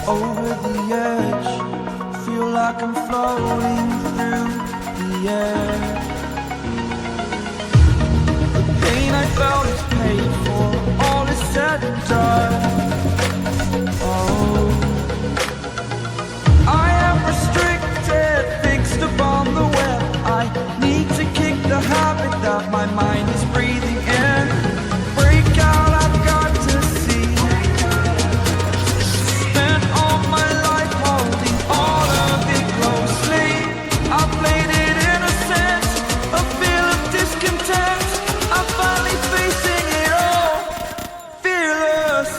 Over the edge, feel like I'm floating through the air. The pain I felt is paid for, all is said and done. Oh, I am restricted, fixed upon the web. I need to kick the habit that my mind is breathing in. Break out, I've got to see. Spent all my life holding all of it closely. I played it innocent, a feel of discontent. I'm finally facing it all, fearless.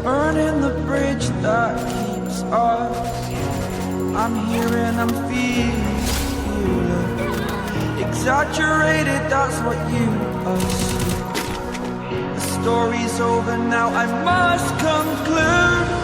Burning the bridge that keeps us. I'm here and I'm feeling exaggerated, that's what you assume. The story's over now, I must conclude.